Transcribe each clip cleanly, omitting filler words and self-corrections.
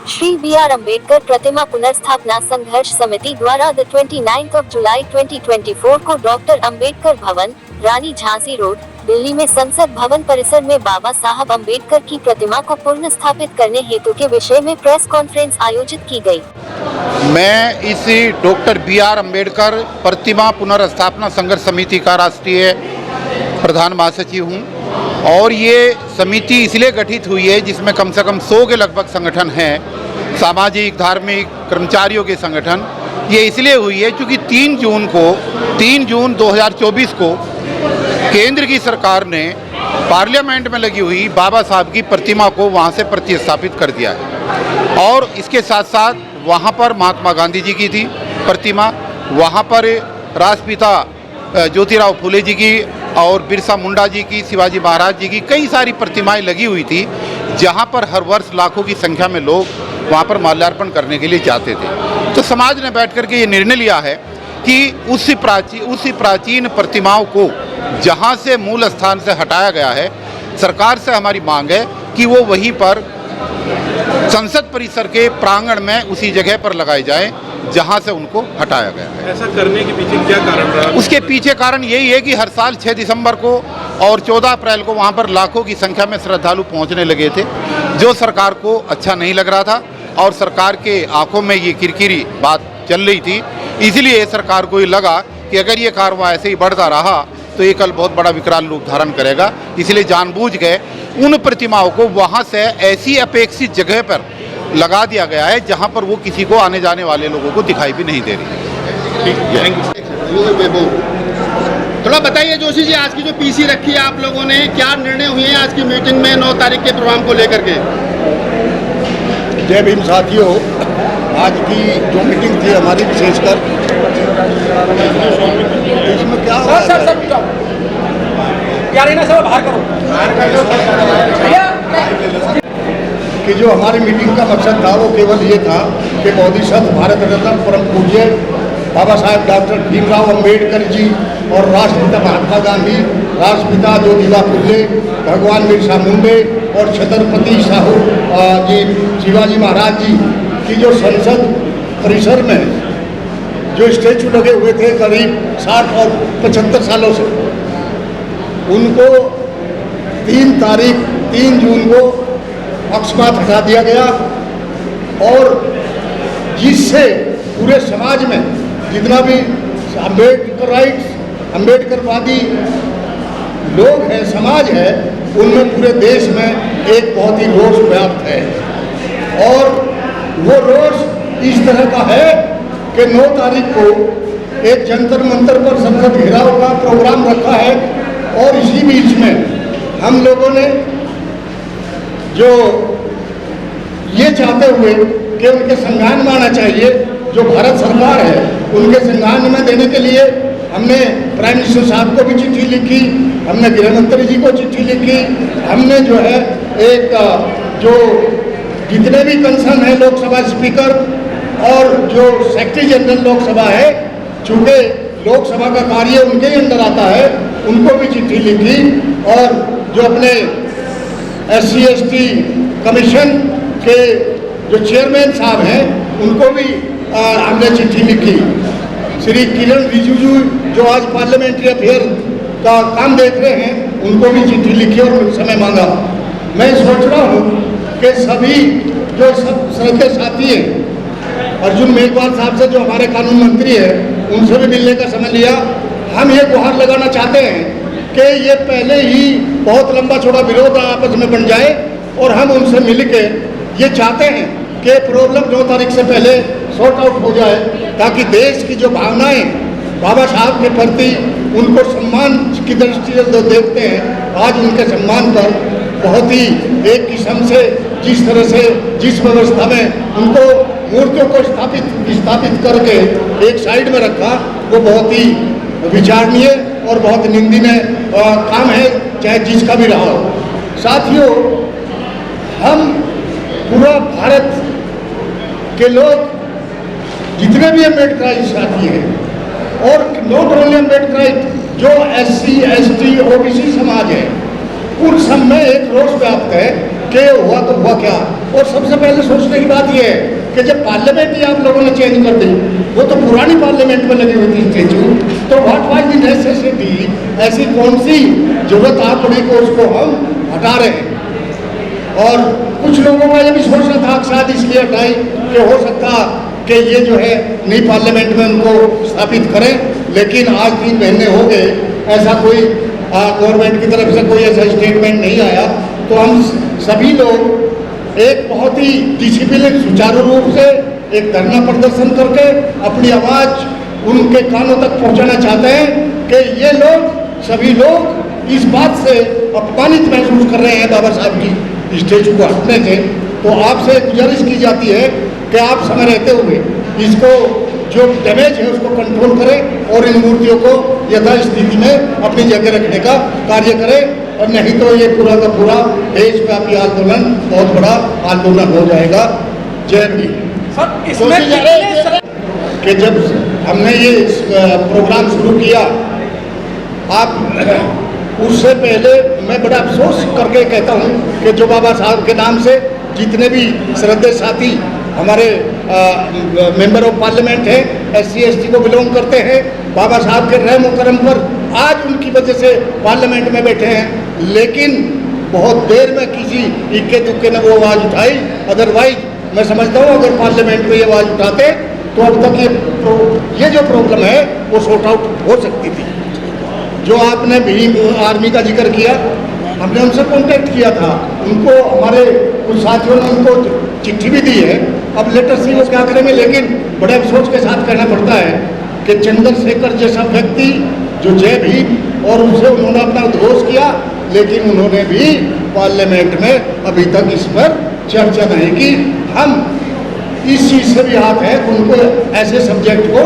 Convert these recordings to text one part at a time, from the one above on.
Shri B R. Ambedkar प्रतिमा पुनर्स्थापना संघर्ष समिति द्वारा 29 जुलाई 2024 को डॉक्टर अम्बेडकर भवन, रानी झांसी रोड, दिल्ली में संसद भवन परिसर में बाबा साहब अम्बेडकर की प्रतिमा को पुनः स्थापित करने हेतु के विषय में प्रेस कॉन्फ्रेंस आयोजित की गई। मैं इस डॉक्टर बी.आर. अम्बेडकर प्रतिमा पुनर्स्थापना संघर्ष समिति का राष्ट्रीय प्रधान महासचिव हूँ और ये समिति इसलिए गठित हुई है जिसमें कम से कम 100 के लगभग संगठन हैं, सामाजिक, धार्मिक, कर्मचारियों के संगठन। ये इसलिए हुई है क्योंकि 3 जून 2024 को केंद्र की सरकार ने पार्लियामेंट में लगी हुई बाबा साहब की प्रतिमा को वहाँ से प्रतिस्थापित कर दिया है और इसके साथ साथ वहाँ पर महात्मा गांधी जी की थी प्रतिमा, वहाँ पर राष्ट्रपिता ज्योतिराव फुले जी की और बिरसा मुंडा जी की, शिवाजी महाराज जी की कई सारी प्रतिमाएं लगी हुई थी, जहाँ पर हर वर्ष लाखों की संख्या में लोग वहाँ पर माल्यार्पण करने के लिए जाते थे। तो समाज ने बैठ कर के ये निर्णय लिया है कि उसी प्राचीन प्रतिमाओं को जहाँ से मूल स्थान से हटाया गया है, सरकार से हमारी मांग है कि वो वहीं पर संसद परिसर के प्रांगण में उसी जगह पर लगाए जाएं जहां से उनको हटाया गया है। ऐसा करने के पीछे क्या कारण रहा? उसके पीछे कारण यही है कि हर साल 6 दिसंबर को और 14 अप्रैल को वहां पर लाखों की संख्या में श्रद्धालु पहुंचने लगे थे, जो सरकार को अच्छा नहीं लग रहा था और सरकार के आंखों में ये किरकिरी बात चल रही थी। इसलिए सरकार को ये लगा कि अगर ये कारवां ऐसे ही बढ़ता रहा तो ये कल बहुत बड़ा विकराल रूप धारण करेगा। इसलिए जानबूझ के उन प्रतिमाओं को वहाँ से ऐसी अपेक्षित जगह पर लगा दिया गया है जहाँ पर वो किसी को आने जाने वाले लोगों को दिखाई भी नहीं दे रही। थोड़ा बताइए जोशी जी, आज की जो पीसी रखी है आप लोगों ने, क्या निर्णय हुए हैं आज की मीटिंग में 9 तारीख के प्रोग्राम को लेकर के? जय भीम साथियों, आज की जो मीटिंग थी हमारी विशेषकर इसमें क्या हुआ कि जो हमारी मीटिंग का मकसद था वो केवल ये था कि बोधिसत्व भारत रत्न परम पूज्य बाबा साहेब डॉक्टर भीमराव अम्बेडकर जी और राष्ट्रपिता महात्मा गांधी, राष्ट्रपिता ज्योतिबा फुले, भगवान बिरसा मुंडे और छत्रपति साहू जी शिवाजी महाराज जी की जो संसद परिसर में जो स्टैचू लगे हुए थे करीब 60 और 75 सालों से, उनको 3 जून को अकस्मात हटा दिया गया और जिससे पूरे समाज में जितना भी अम्बेडकरवादी लोग हैं, समाज है, उनमें पूरे देश में एक बहुत ही रोष व्याप्त है। और वो रोष इस तरह का है कि 9 तारीख को एक जंतर मंतर पर संसद घेराव का प्रोग्राम रखा है और इसी बीच में हम लोगों ने जो ये चाहते हुए कि उनके संज्ञान में आना चाहिए, जो भारत सरकार है उनके संज्ञान में देने के लिए हमने प्राइम मिनिस्टर साहब को भी चिट्ठी लिखी, हमने गृह मंत्री जी को चिट्ठी लिखी, हमने जो है एक जो जितने भी कंसर्न है लोकसभा स्पीकर और जो सेक्रेटरी जनरल लोकसभा है, चूँकि लोकसभा का कार्य उनके ही अंदर आता है, उनको भी चिट्ठी लिखी और जो अपने SC/ST कमीशन के जो चेयरमैन साहब हैं उनको भी हमने चिट्ठी लिखी। श्री किरण रिजिजू जो आज पार्लियामेंट्री अफेयर का काम देख रहे हैं, उनको भी चिट्ठी लिखी और समय मांगा। मैं सोच रहा हूँ कि सभी जो सब श्रद्धेय साथी हैं, अर्जुन मेघवाल साहब से जो हमारे कानून मंत्री है, उनसे भी मिलने का समय लिया। हम ये गुहार लगाना चाहते हैं कि ये पहले ही बहुत लंबा चौड़ा विरोध आपस में बन जाए और हम उनसे मिल के ये चाहते हैं कि प्रॉब्लम 9 तारीख से पहले सॉर्ट आउट हो जाए, ताकि देश की जो भावनाएं बाबा साहब के प्रति उनको सम्मान की दृष्टि से देखते हैं, आज उनके सम्मान पर बहुत ही एक किस्म से जिस तरह से जिस व्यवस्था में उनको मूर्तियों को स्थापित करके एक साइड में रखा, वो बहुत ही विचारणीय और बहुत निंदनीय काम है, चाहे जिसका भी रहा हो। साथियों, हम पूरा भारत के लोग जितने भी अम्बेडकराइट साथी हैं और नॉट ओनली अम्बेडकराइट, जो SC/ST OBC समाज है, उन सब में एक रोष व्याप्त है कि हुआ तो हुआ क्या। और सबसे पहले सोचने की बात यह है कि जब पार्लियामेंट ही आप लोगों ने चेंज कर दी, वो तो पुरानी पार्लियामेंट में लगी हुई थी स्टेचू, तो व्हाट वाज द नेसेसिटी, ऐसी कौन सी जरूरत आ पड़ी को उसको हम हटा रहे हैं। और कुछ लोगों का ये भी सोचना था कि शायद इसलिए हटाई कि हो सकता कि ये जो है नई पार्लियामेंट में उनको स्थापित करें, लेकिन आज 3 महीने हो गए, ऐसा कोई गवर्नमेंट की तरफ से कोई ऐसा स्टेटमेंट नहीं आया। तो हम सभी लोग एक बहुत ही डिसिप्लिन सुचारू रूप से एक धरना प्रदर्शन करके अपनी आवाज़ उनके कानों तक पहुंचाना चाहते हैं कि ये लोग सभी लोग इस बात से अपमानित महसूस कर रहे हैं बाबा साहब की स्टेचू को हटने से। तो आपसे गुजारिश की जाती है कि आप समय रहते हुए इसको जो डैमेज है उसको कंट्रोल करें और इन मूर्तियों को यथास्थिति में अपनी जगह रखने का कार्य करें, और नहीं तो ये पूरा का पूरा देशव्यापी आंदोलन बहुत बड़ा आंदोलन हो जाएगा। जय भीम। सर इसमें कि जब हमने ये प्रोग्राम शुरू किया, आप उससे पहले मैं बड़ा अफसोस करके कहता हूँ कि जो बाबा साहब के नाम से जितने भी श्रद्धेय साथी हमारे मेंबर ऑफ पार्लियामेंट हैं, SC ST को बिलोंग करते हैं, बाबा साहब के रहम और करम पर आज उनकी वजह से पार्लियामेंट में बैठे हैं, लेकिन बहुत देर में किसी इक्के दुक्के ने वो आवाज़ उठाई। अदरवाइज मैं समझता हूँ अगर पार्लियामेंट में ये आवाज़ उठाते तो अब तक ये जो प्रॉब्लम है वो सॉर्ट आउट हो सकती थी। जो आपने भीम आर्मी का जिक्र किया, हमने उनसे कांटेक्ट किया था, उनको हमारे कुछ साथियों ने उनको चिट्ठी भी दी है। अब लेटर सी वो क्या करेंगे, लेकिन बड़े अफसोस के साथ कहना पड़ता है कि चंद्रशेखर जैसा व्यक्ति जो जय भीम और उनसे उन्होंने अपना उद्घोष किया, लेकिन उन्होंने भी पार्लियामेंट में अभी तक इस पर चर्चा नहीं की। हम इस चीज़ से भी हाथ है, उनको ऐसे सब्जेक्ट को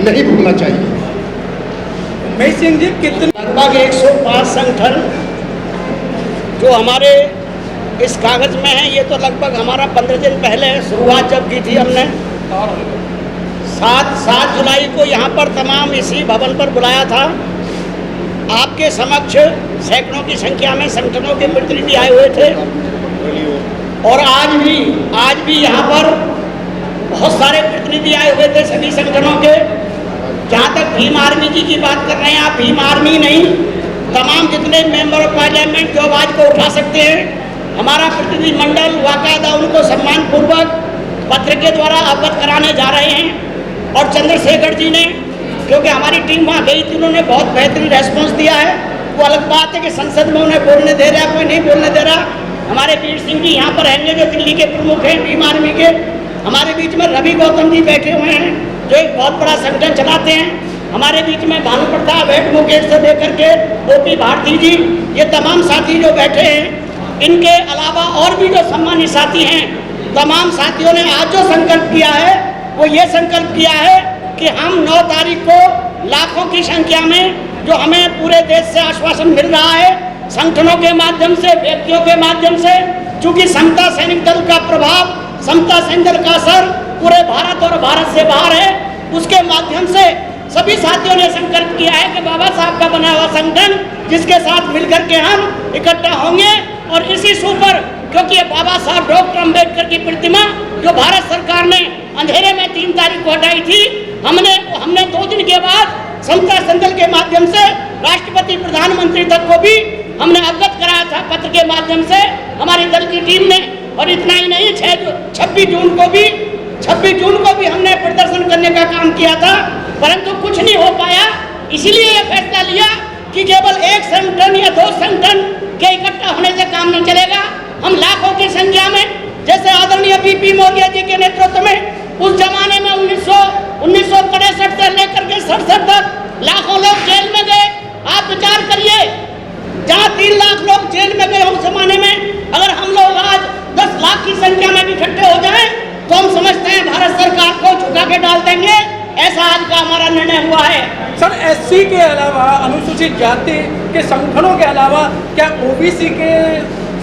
नहीं भूलना चाहिए। महेश सिंह जी, कितने लगभग 105 संगठन जो हमारे इस कागज में है, ये तो लगभग हमारा 15 दिन पहले शुरुआत जब की थी हमने 7 जुलाई को यहाँ पर तमाम इसी भवन पर बुलाया था। आपके समक्ष सैकड़ों की संख्या में संगठनों के प्रतिनिधि आए हुए थे, और आज भी यहाँ पर बहुत सारे प्रतिनिधि आए हुए थे सभी संगठनों के। जहाँ तक भीम आर्मी जी की बात कर रहे हैं आप, भीम आर्मी नहीं, तमाम जितने मेंबर ऑफ पार्लियामेंट जो आवाज़ को उठा सकते हैं, हमारा प्रतिनिधिमंडल वाकायदा उनको सम्मानपूर्वक पत्र के द्वारा अवगत कराने जा रहे हैं। और चंद्रशेखर जी ने, क्योंकि हमारी टीम वहाँ गई थी, उन्होंने बहुत बेहतरीन रेस्पॉन्स दिया है। वो अलग बात है कि संसद में उन्हें बोलने दे रहा, कोई नहीं बोलने दे रहा। हमारे वीर सिंह जी यहाँ पर रहेंगे जो दिल्ली के प्रमुख हैं भीम आर्मी के। हमारे बीच में रवि गौतम जी बैठे हुए हैं जो एक बहुत बड़ा संगठन चलाते हैं। हमारे बीच में भानु प्रताप हेड मुकेश से लेकर के OP भारती जी, ये तमाम साथी जो बैठे हैं, इनके अलावा और भी जो सम्मानित साथी हैं, तमाम साथियों ने आज जो संकल्प किया है वो ये संकल्प किया है कि हम 9 तारीख को लाखों की संख्या में, जो हमें पूरे देश से आश्वासन मिल रहा है संगठनों के माध्यम से, व्यक्तियों के माध्यम से, चूंकि समता सैनिक दल का प्रभाव, समता सैनिक दल का असर पूरे भारत और भारत से बाहर है, उसके माध्यम से सभी साथियों ने संकल्प किया है कि बाबा साहब का बना हुआ संगठन जिसके साथ मिलकर के हम इकट्ठा होंगे। और इसी सुपर, क्योंकि ये बाबा साहब डॉक्टर अंबेडकर की प्रतिमा जो भारत सरकार ने अंधेरे में 3 तारीख को हटाई थी, हमने 2 दिन के बाद समता सैनिक दल के माध्यम से राष्ट्रपति प्रधानमंत्री तक को भी हमने अवगत कराया था पत्र के माध्यम से हमारी दल की टीम ने। और इतना ही नहीं, 26 जून को भी हमने प्रदर्शन करने का काम किया था, परंतु कुछ नहीं हो पाया। इसीलिए यह फैसला लिया कि केवल एक संगठन या 2 संगठन के इकट्ठा होने से काम नहीं चलेगा। हम लाखों की संख्या में, जैसे आदरणीय BP मोदी जी के नेतृत्व में उस जमाने में 1963 से लेकर के 67 तक लाखों लोग जेल में गए। आप विचार करिए, जहाँ 3 लाख लोग जेल में गए उस जमाने में, अगर हम लोग आज 10 लाख की संख्या में भी इकट्ठे हो जाएं तो हम समझते हैं भारत सरकार को झुका के डाल देंगे। ऐसा आज का हमारा निर्णय हुआ है। सर, SC के अलावा, अनुसूचित जाति के संगठनों के अलावा क्या OBC के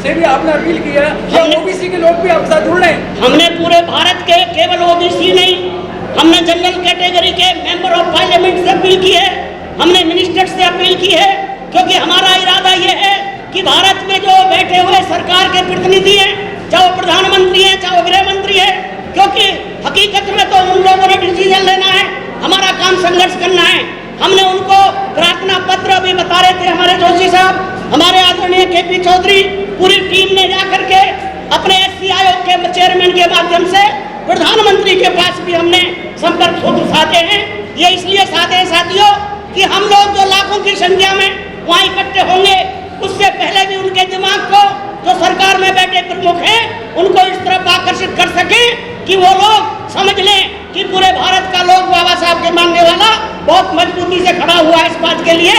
से भी आपने अपील की है या OBC के लोग भी आपके साथ जुड़ रहे हैं? हमने पूरे भारत के, केवल OBC नहीं, हमने जनरल कैटेगरी के मेंबर ऑफ पार्लियामेंट से अपील की है, हमने मिनिस्टर से अपील की है, क्योंकि हमारा इरादा ये है कि भारत में जो बैठे हुए सरकार के प्रतिनिधि हैं चाहे वो प्रधानमंत्री है, चाहे वो गृह मंत्री है, क्योंकि हकीकत में तो उन लोगों ने डिसीजन लेना है, हमारा काम संघर्ष करना है। हमने उनको प्रार्थना पत्र अभी बता रहे थे हमारे जोशी साहब, हमारे आदरणीय केपी चौधरी, पूरी टीम ने जाकर के अपने एससी आयोग के चेयरमैन के माध्यम से प्रधानमंत्री के पास भी हमने संपर्क सूत्र साधे हैं। ये इसलिए साधे हैं साथियों कि हम लोग जो लाखों की संख्या में वहाँ इकट्ठे होंगे, उससे पहले भी उनके दिमाग को जो सरकार में बैठे प्रमुख हैं उनको इस तरफ आकर्षित कर सके कि वो लोग समझ लें कि पूरे भारत का लोग बाबा साहब के मानने वाला बहुत मजबूती से खड़ा हुआ है इस बात के लिए।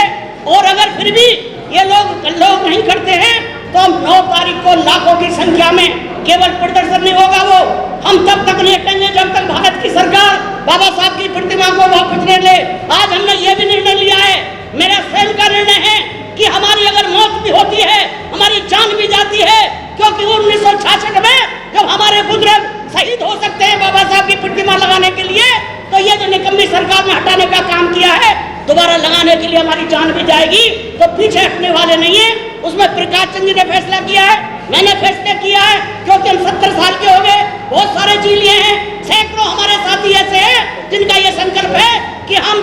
और अगर फिर भी ये लोग नहीं करते हैं तो हम 9 तारीख को लाखों की संख्या में केवल प्रदर्शन नहीं होगा, वो हम तब तक नहीं हटेंगे जब तक भारत की सरकार बाबा साहब की प्रतिमा को वापस ले ले। आज हमने ये भी निर्णय लिया है, मेरा स्वयं का निर्णय है कि हमारी अगर मौत भी होती है, हमारी जान भी जाती है, क्योंकि 1966 में जब हमारे बुजुर्ग शहीद हो सकते हैं बाबा साहब की प्रतिमा लगाने के लिए, तो ये जो निकम्मी सरकार ने हटाने का काम किया है, दोबारा लगाने के लिए हमारी जान भी जाएगी, तो पीछे हटने वाले नहीं है। उसमें प्रकाश चंद जी ने फैसला किया है, मैंने फैसला किया है, क्योंकि हम 70 साल के हो गए, बहुत सारे जी लिए हैं, सैकड़ों हमारे साथी ऐसे हैं जिनका ये संकल्प है कि हम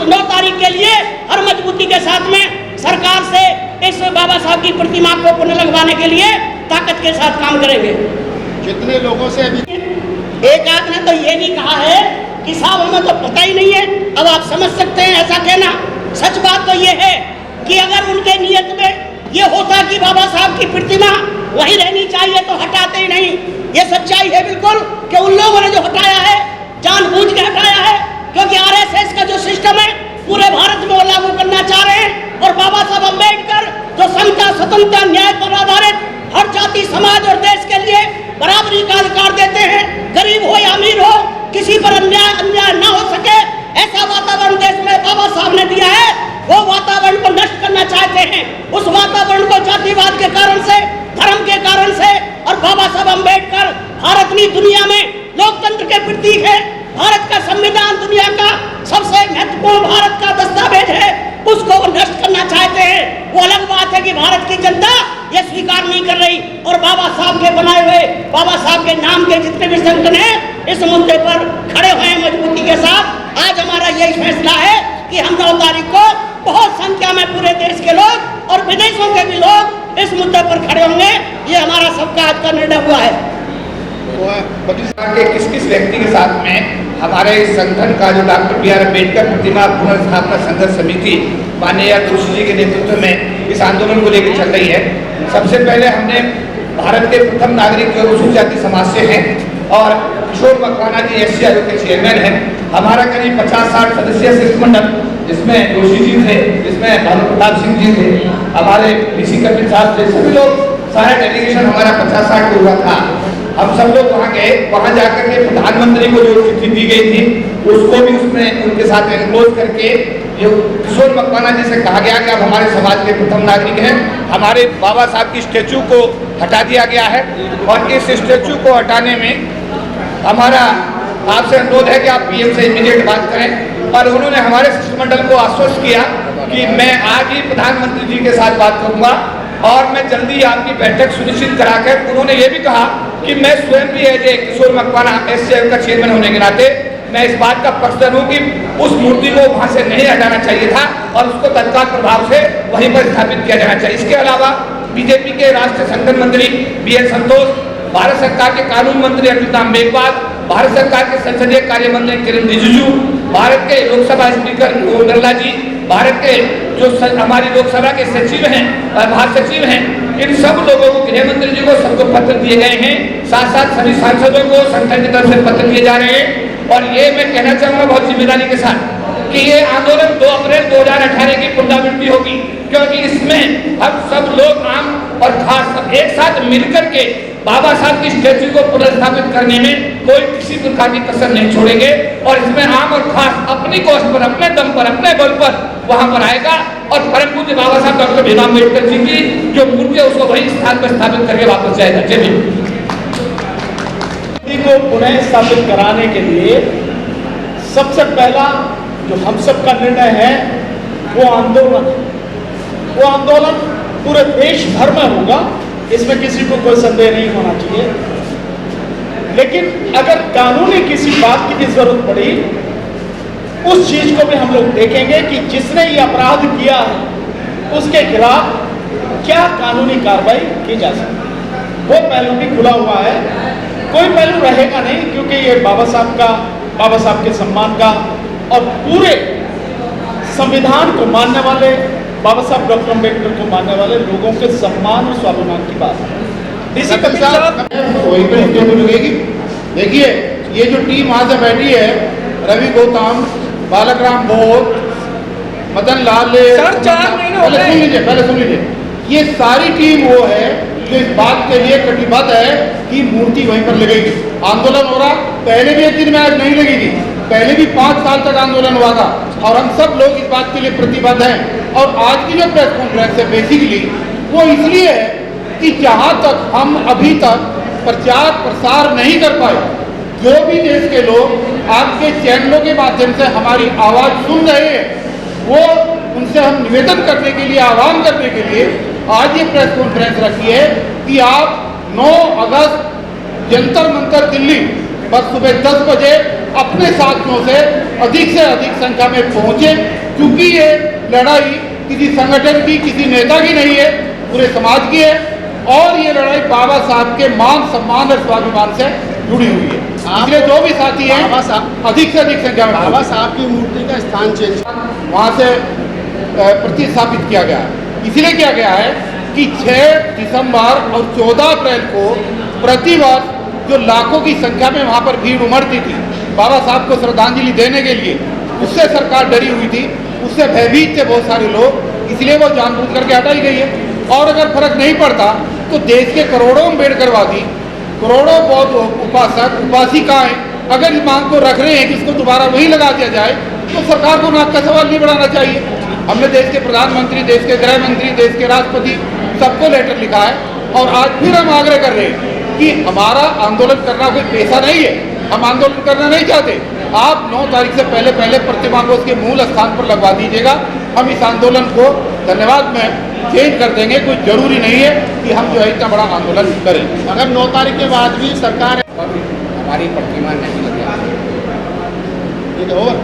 9 तारीख के लिए हर मजबूती के साथ में सरकार से इस बाबा साहब की प्रतिमा को पुनः लगवाने के लिए ताकत के साथ काम करेंगे। जितने लोगों से अभी एक आदमी ने तो ये भी कहा है कि साहब हमें तो पता ही नहीं है। अब आप समझ सकते हैं ऐसा कहना। सच बात तो ये है कि अगर उनके नियत में ये होता कि बाबा साहब की प्रतिमा वहीं रहनी चाहिए तो हटाते ही नहीं। ये सच्चाई है बिल्कुल कि उन लोगों ने जो हटाया है जानबूझ के हटाया है, क्योंकि आरएसएस का जो सिस्टम है पूरे भारत में वो लागू करना चाह रहे हैं। और बाबा साहब अम्बेडकर जो समता, स्वतंत्रता, न्याय पर आधारित हर जाति, समाज और देश के लिए बराबरी का अधिकार देते हैं, गरीब हो या अमीर हो, किसी पर अन्याय ना हो सके, ऐसा वातावरण देश में बाबा साहब ने दिया है। वो वातावरण को नष्ट करना चाहते हैं। उस वातावरण को जातिवाद के कारण से, धर्म के कारण से, और बाबा साहब अम्बेडकर भारत नहीं दुनिया में लोकतंत्र के प्रतीक है। भारत का संविधान दुनिया का सबसे महत्वपूर्ण भारत का दस्तावेज है, उसको वो नष्ट करना चाहते हैं। वो अलग बात है कि भारत की जनता ये स्वीकार नहीं कर रही। और बाबा साहब के बनाए हुए, बाबा साहब के नाम के जितने भी संगठन हैं इस मुद्दे पर खड़े हुए हैं मजबूती के साथ। आज हमारा यही फैसला है कि हम 9 तारीख को बहुत संख्या में पूरे देश के लोग और विदेशों के भी लोग इस मुद्दे पर खड़े होंगे। ये हमारा सबका आज का निर्णय हुआ है। के किस किस व्यक्ति के साथ में हमारे संगठन का जो डॉक्टर बी.आर. अम्बेडकर प्रतिमा पुनर्स्थापना संघर्ष समिति माननीय जोशी जी के नेतृत्व में इस आंदोलन को लेकर चल रही है। सबसे पहले हमने भारत के प्रथम नागरिक जो अनुसूचित जाति समाज से हैं और किशोर मकवाना जी एससी आयोग के चेयरमैन हैं। हमारा करीब 50-60 सदस्यीय शिष्टमंडल, जिसमें जोशी जी थे, जिसमें भानु प्रताप सिंह जी थे, हमारे ऋषि कपिल साहब थे, सभी लोग, सारा डेलीगेशन हमारा 50-60 को हुआ था। हम सब लोग वहाँ गए, वहाँ जाकर के प्रधानमंत्री को जो चिट्ठी दी गई थी उसको भी उसमें उनके साथ एनक्लोज करके ये किशोर मकवाना जी से कहा गया कि अब हमारे समाज के प्रथम नागरिक हैं। हमारे बाबा साहब की स्टैचू को हटा दिया गया है और इस स्टैचू को हटाने में हमारा आपसे अनुरोध है कि आप पीएम से इमीडिएट बात करें। और उन्होंने हमारे शिष्टमंडल को आश्वस्त किया कि मैं आज ही प्रधानमंत्री जी के साथ बात करूंगा और मैं जल्दी आपकी बैठक सुनिश्चित कराकर, उन्होंने ये भी कहा कि मैं स्वयं भी as a Kishor Makwana SC आयोग का चेयरमैन होने के नाते मैं इस बात का पक्षधर हूँ कि उस मूर्ति को वहाँ से नहीं हटाना चाहिए था और उसको तत्काल प्रभाव से वहीं पर स्थापित किया जाना चाहिए। इसके अलावा बीजेपी के राष्ट्रीय संगठन मंत्री बी.एल. संतोष, भारत सरकार के कानून मंत्री अटल राम मेघवाल, भारत सरकार के संसदीय कार्य मंत्री किरण रिजिजू, भारत के लोकसभा स्पीकर ओम बिरला जी, भारत के जो हमारी लोकसभा के सचिव हैं, महासचिव हैं, इन सब लोगों को, गृह मंत्री जी को सबको पत्र दिए गए हैं। साथ साथ सभी सांसदों को संगठन की तरफ से पत्र दिए जा रहे हैं। और ये मैं कहना चाहूँगा बहुत जिम्मेदारी के साथ कि ये आंदोलन 2 अप्रैल 2018 की पुनरावृत्ति होगी, क्योंकि इसमें हम सब लोग आम और खास एक साथ मिलकर के बाबा साहब की स्टैच्यू को पुनर्स्थापित करने में कोई किसी प्रकार की कसर नहीं छोड़ेंगे। और इसमें आम और खास अपनी कॉस्ट पर, अपने दम पर, अपने बल पर वहां पर आएगा और परम पूज्य बाबा साहब डॉक्टर भीमराव अम्बेडकर जी की जो मूर्ति है उसको वही स्थान पर स्थापित करके वापस जाएगा। जय भीम। को पुनः स्थापित कराने के लिए सबसे पहला जो हम सब का निर्णय है वो आंदोलन है। वो आंदोलन पूरे देश भर में होगा। इसमें किसी को कोई संदेह नहीं होना चाहिए। लेकिन अगर कानूनी किसी बात की भी जरूरत पड़ी, उस चीज को भी हम लोग देखेंगे कि जिसने ये अपराध किया है उसके खिलाफ क्या कानूनी कार्रवाई की जा सकती है। वो पहलू भी खुला हुआ है, कोई पहलू रहेगा नहीं, क्योंकि ये बाबा साहब के सम्मान का और पूरे संविधान को मानने वाले, बाबा साहब डॉक्टर अम्बेडकर को मानने वाले लोगों के सम्मान और स्वाभिमान की बात है। डीसी कपिल साहब, वही पर इंटरव्यू लगेगी। देखिए, ये जो टीम वहाँ से बैठी है, रवि गौतम, बालक राम बोध, मदन लाल, सर 4 महीने हो गए। पहले सुन लीजिए, ये सारी टीम वो है जो इस बात के लिए कटिबद्ध है कि मूर्ति वहीं पर लगेगी। आंदोलन हो रहा, पहले भी एक दिन में आज नहीं लगी थी, पहले भी 5 साल तक आंदोलन हुआ था और हम सब लोग इस बात के लिए प्रतिबद्ध हैं। और आज की जो प्रेस कॉन्फ्रेंस है बेसिकली वो इसलिए है कि जहाँ तक हम अभी तक प्रचार प्रसार नहीं कर पाए, जो भी देश के लोग आपके चैनलों के माध्यम से हमारी आवाज़ सुन रहे हैं, वो उनसे हम निवेदन करने के लिए, आह्वान करने के लिए आज ये प्रेस कॉन्फ्रेंस रखी है कि आप 9 अगस्त जंतर मंतर दिल्ली पर सुबह 10 बजे अपने साथियों से अधिक संख्या में पहुंचे, क्योंकि ये लड़ाई किसी संगठन की, किसी नेता की नहीं है, पूरे समाज की है और ये लड़ाई बाबा साहब के मान, सम्मान और स्वाभिमान से जुड़ी हुई है। इसलिए जो भी साथी हैं अधिक से अधिक संख्या में बाबा साहब की मूर्ति का स्थान चेंज वहाँ से प्रतिस्थापित किया गया है। इसलिए किया गया है कि 6 दिसंबर और 14 अप्रैल को प्रतिवर्ष जो लाखों की संख्या में वहाँ पर भीड़ उमड़ती थी बाबा साहब को श्रद्धांजलि देने के लिए, उससे सरकार डरी हुई थी, उससे भयभीत थे बहुत सारे लोग, इसलिए वो जानबूझ करके हटाई गई है। और अगर फर्क नहीं पड़ता तो देश के करोड़ों अम्बेडकरवादी, करोड़ों बौद्ध उपासक उपासिकाएं अगर इस मांग को रख रहे हैं कि इसको दोबारा वहीं लगा दिया जाए, तो सरकार को नाक का सवाल नहीं बढ़ाना चाहिए। हमने देश के प्रधानमंत्री, देश के गृह मंत्री, देश के राष्ट्रपति सबको लेटर लिखा है और आज फिर हम आग्रह कर रहे हैं कि हमारा आंदोलन करना कोई पेशा नहीं है, हम आंदोलन करना नहीं चाहते। आप 9 तारीख से पहले प्रतिमा को उसके मूल स्थान पर लगवा दीजिएगा। हम इस आंदोलन को धन्यवाद में चेंज कर देंगे, कोई जरूरी नहीं है कि हम जो है इतना बड़ा आंदोलन करें। अगर 9 तारीख के बाद भी सरकार हमारी प्रतिमा नहीं लगी, ये तो होगा।